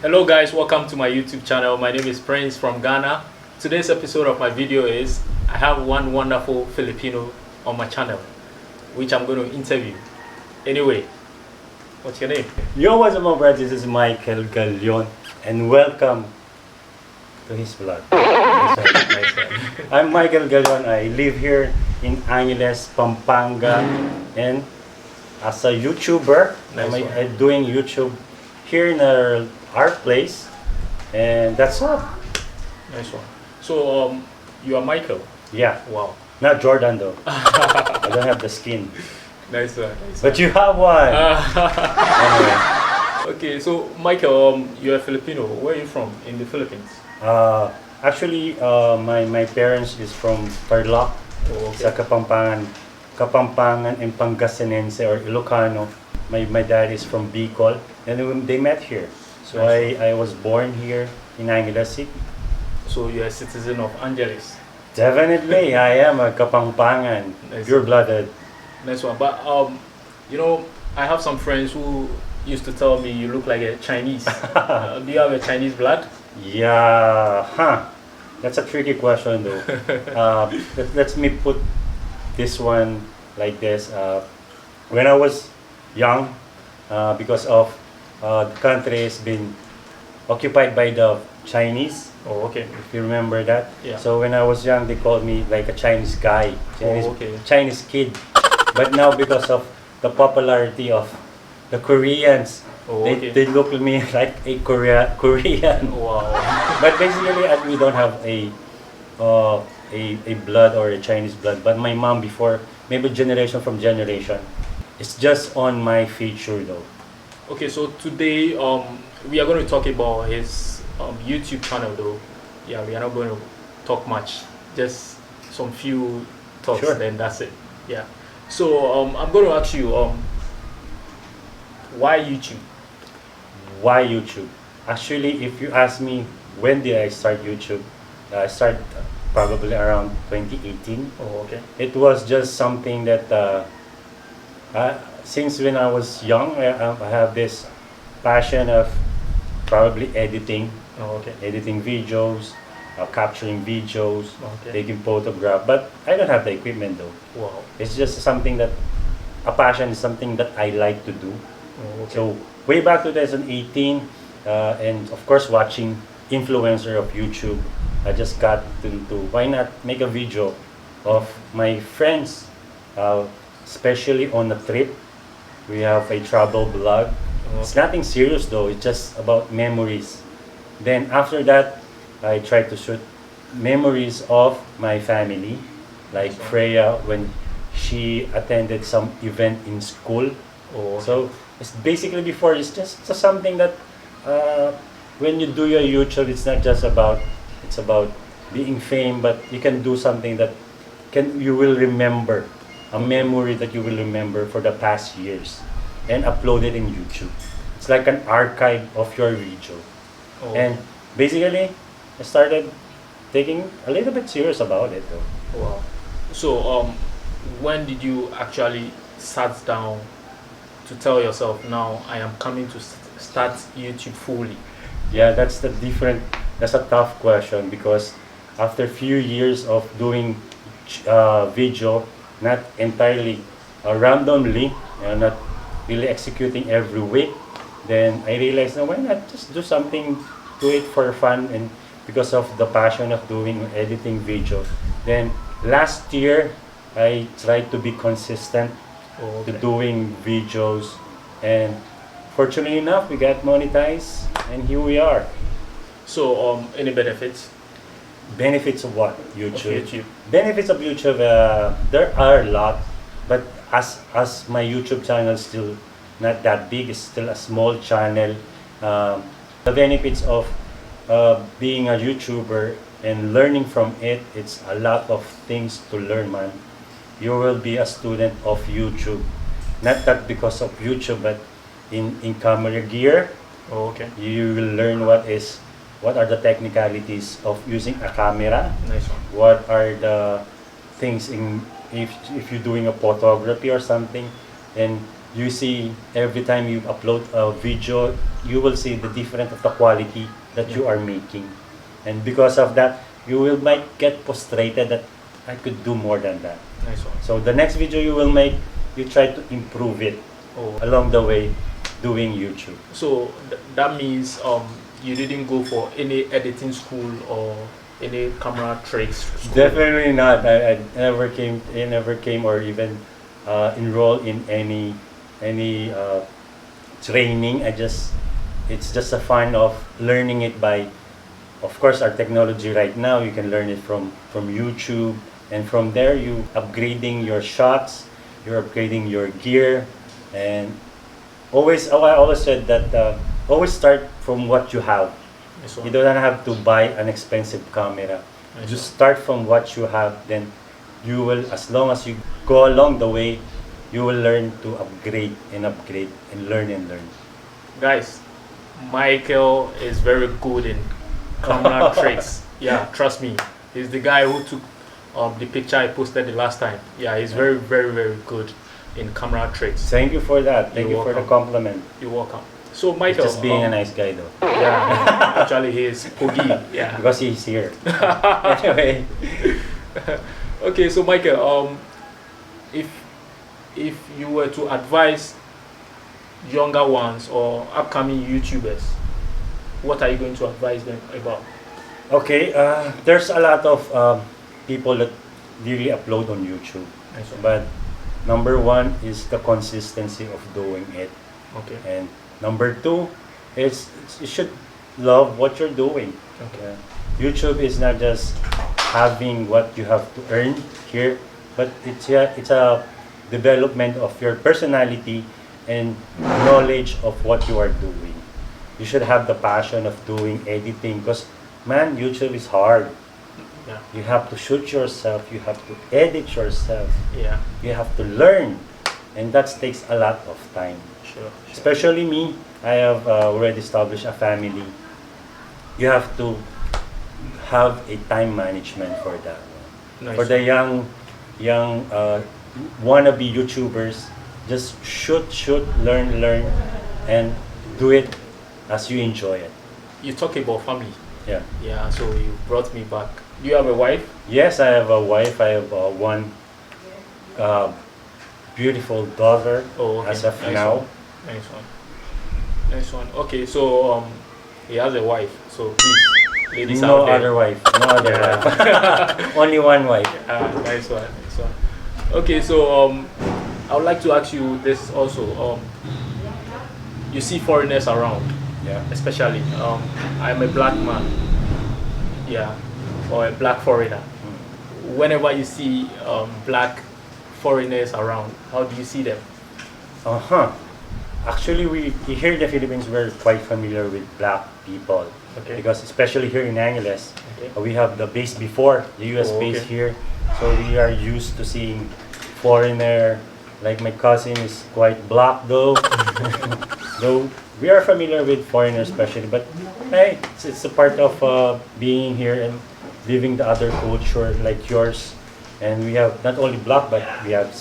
Hello guys, welcome to my YouTube channel. My name is Prince from Ghana. Today's episode of my video is I have one wonderful Filipino on my channel which I'm going to interview. Anyway, what's your name? Yo, what's up my friends? This is Michael Galion and welcome to his vlog. Nice one. I'm Michael Galion. I live here in Angeles, Pampanga, and as a YouTuber, I'm doing YouTube here in our place, and that's all. Nice one. So you are Michael? Yeah. Wow. Not Jordan though. I don't have the skin. Nice one. Nice But you have one. Anyway. Okay, so Michael, you're a Filipino. Where are you from in the Philippines? Actually, my parents is from Tarlac, sa Kapampangan and Pangasinense or Ilocano. My dad is from Bicol, and they met here. So I was born here in Angeles City. So you're a citizen of Angeles? Definitely, I am a Kapampangan, pure-blooded. Nice one. But you know, I have some friends who used to tell me you look like a Chinese. Do you have a Chinese blood? Yeah, that's a tricky question though. Let me put this one like this. When I was young, because of the country has been occupied by the Chinese. Oh, okay. If you remember that. Yeah. So when I was young, they called me like a Chinese guy, Chinese kid. But now because of the popularity of the Koreans, they look at me like a Korean. Wow. But basically, we don't have a blood or a Chinese blood. But my mom before, maybe generation from generation, it's just on my feature though. Okay, so today we are going to talk about his YouTube channel though. Yeah, we are not going to talk much, just some few talks, then that's it. Yeah. So I'm going to ask you, why YouTube? Why YouTube? Actually, if you ask me when did I start YouTube, I started probably around 2018. Oh, okay. It was just something that since when I was young, I have this passion of probably editing. Oh, okay. Editing videos, capturing videos, taking photograph. But I don't have the equipment though. Wow. It's just something that a passion is something that I like to do. Oh, okay. So way back 2018, and of course watching influencer of YouTube, I just got to why not make a video of my friends, especially on a trip. We have a travel blog. It's nothing serious though, it's just about memories. Then after that, I tried to shoot memories of my family, like Freya when she attended some event in school. So it's basically before, it's just something that when you do your YouTube, it's not just about being fame, but you can do something that you will remember, a memory that you will remember for the past years, and upload it in YouTube. It's like an archive of your video. And basically, I started taking a little bit serious about it though. Wow. So when did you actually sat down to tell yourself, now I am coming to start YouTube fully? Yeah, that's a tough question, because after a few years of doing video, not entirely randomly, not really executing every week, then I realized, why not just do something, do it for fun, and because of the passion of doing editing videos. Then last year, I tried to be consistent to doing videos, and fortunately enough, we got monetized, and here we are. So any benefits? Benefits of what? YouTube. Of YouTube. Benefits of YouTube, there are a lot, but as my YouTube channel is still not that big, it's still a small channel. The benefits of being a YouTuber and learning from it, it's a lot of things to learn, man. You will be a student of YouTube, not that because of YouTube, but in camera gear. You will learn what are the technicalities of using a camera. Nice one. What are the things if you're doing a photography or something, and you see every time you upload a video, you will see the difference of the quality that you are making, and because of that, you will might get frustrated that I could do more than that. Nice one. So the next video you will make, you try to improve it along the way doing YouTube. So that means you didn't go for any editing school or any camera tricks school? Definitely not. I never came or even enroll in any training. It's just a fun of learning it by, of course, our technology right now. You can learn it from YouTube, and from there you upgrading your shots, you're upgrading your gear, and I always said that always start from what you have. You don't have to buy an expensive camera. Just start from what you have, then you will, as long as you go along the way, you will learn to upgrade and learn and learn. Guys, Michael is very good in camera tricks. Yeah, trust me. He's the guy who took the picture I posted the last time. Yeah, he's very, very, very good in camera tricks. Thank you for that. Thank you for the compliment. You're welcome. So Michael, just being a nice guy though. Yeah, actually he is Pogi. Yeah, because he's here. Anyway. Okay, so Michael, if you were to advise younger ones or upcoming YouTubers, what are you going to advise them about? Okay, there's a lot of people that really upload on YouTube, but number one is the consistency of doing it. Okay. And number two is you should love what you're doing. Okay. YouTube is not just having what you have to earn here, but it's a development of your personality and knowledge of what you are doing. You should have the passion of doing editing, because man, YouTube is hard. Yeah. You have to shoot yourself, you have to edit yourself. Yeah. You have to learn, and that takes a lot of time. Sure. Especially me, I have already established a family. You have to have a time management for that. Nice. For the young wannabe YouTubers, just shoot, learn, and do it as you enjoy it. You talk about family. Yeah. Yeah. So you brought me back. Do you have a wife? Yes, I have a wife. I have one beautiful daughter. Oh, okay. As of Nice now. one. Nice one. Nice one. Okay, so he has a wife. So please, ladies No out there. other wife. No other wife. Only one wife. Nice one. Nice one. Okay, so I would like to ask you this also. You see foreigners around. Yeah. Especially, I'm a black man. Yeah, or a black foreigner. Whenever you see black foreigners around, how do you see them? Actually, we here in the Philippines, we're quite familiar with black people. Okay. Because especially here in Angeles, Okay. we have the base before, the US Oh, base okay. here. So we are used to seeing foreigner. Like my cousin is quite black though. Though we are familiar with foreigners especially, but hey, it's a part of being here and living the other culture like yours. And we have not only black, but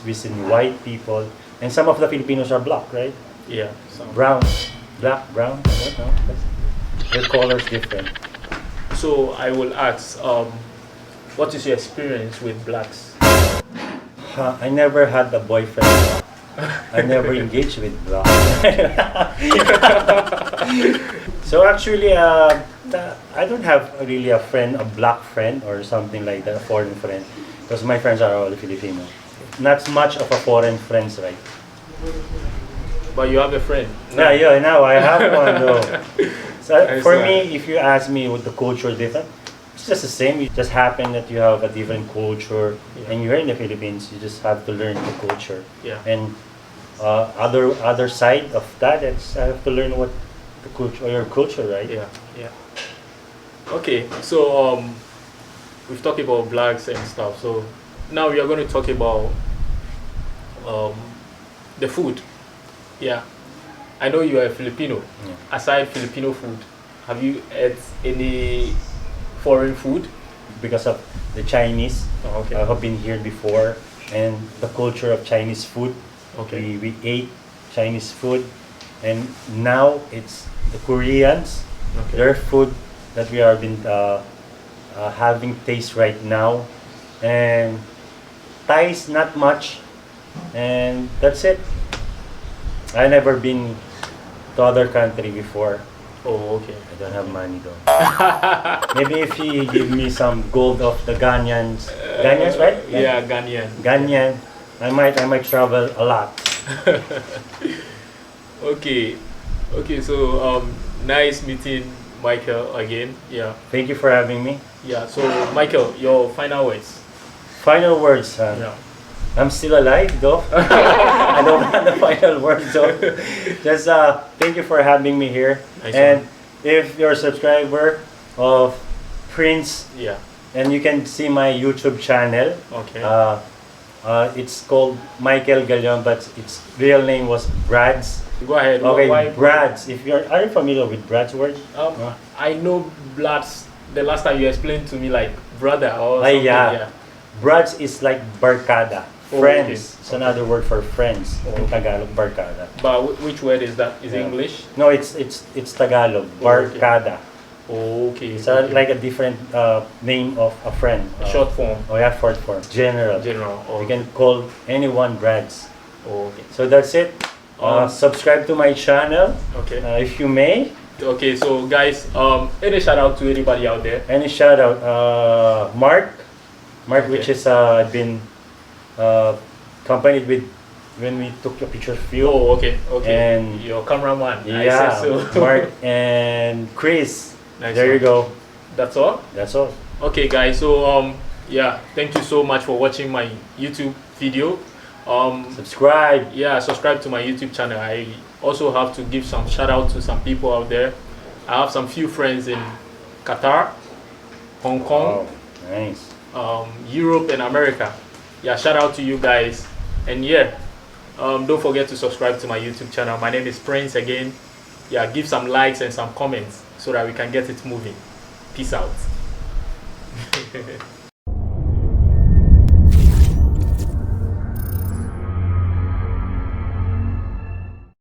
we seen white people, and some of the Filipinos are black, right? Yeah. So, Brown, black, brown. I don't know. Their color's different. so I will ask, what is your experience with blacks? I never had a boyfriend. I never engaged with black. So actually, I don't have really a friend, a black friend or something like that, a foreign friend, because my friends are all Filipino. Not much of a foreign friends, right? But you have a friend. Yeah, now I have one though. So Nice for one. me, if you ask me what the culture different, it's just the same. You just happen that you have a different culture, Yeah. and you're in the Philippines. You just have to learn the culture. Yeah. And other side of that, it's I have to learn what the culture, or your culture, right? Yeah. Yeah. Okay. So we've talked about blacks and stuff. So now we are going to talk about the food. Yeah. I know you are a Filipino. Yeah. Aside Filipino food, have you ate any foreign food? Because of the Chinese, Oh, okay. I have been here before, and the culture of Chinese food. Okay. We ate Chinese food, and now it's the Koreans. Okay. Their food that we are been having taste right now, and Thai's not much, and that's it. I never been to other country before. Oh, okay. I don't have money though. Maybe if you give me some gold of the Ghanaians, Ghanaians, right? Yeah, Ghanaian. Ghanaian, I might travel a lot. Okay. Okay, so nice meeting Michael again. Yeah. Thank you for having me. Yeah. So Michael, your final words. Final words. Yeah. I'm still alive though. I don't have the final word though. Just thank you for having me here. Nice And one. if you're a subscriber of Prince, Yeah. and you can see my YouTube channel. Okay. It's called Michael Galion, but its real name was Brad's. Go ahead. Okay, Why- Brad's. Are you familiar with Brad's word? I know Bloods. The last time you explained to me like brother or Ay, something. yeah. Brad's is like barkada. Oh, Friends. okay. It's another word for friends. Oh, In okay. Tagalog, barkada. But which word is that? Is it Yeah. English? No, it's Tagalog. Oh, okay. Barkada. Okay. It's okay. like a different name of a friend. Short form. Oh yeah, short form. General. General. You can call anyone Brad's. Oh, okay. So that's it. Subscribe to my channel Okay. if you may. Okay. So guys, any shout out to anybody out there? Any shout out? Mark, Okay. which is been accompanied with when we took a picture of you. Oh, okay. Okay. And your cameraman. I yeah, said so. Mark and Chris. Nice There one. you go. That's all. That's all. Okay, guys. So yeah, thank you so much for watching my YouTube video. Subscribe. Yeah, subscribe to my YouTube channel. I also have to give some shout out to some people out there. I have some few friends in Qatar, Hong Kong, Oh, nice. Europe, and America. Yeah, shout out to you guys. And yeah, don't forget to subscribe to my YouTube channel. My name is Prince again. Yeah, give some likes and some comments so that we can get it moving. Peace out.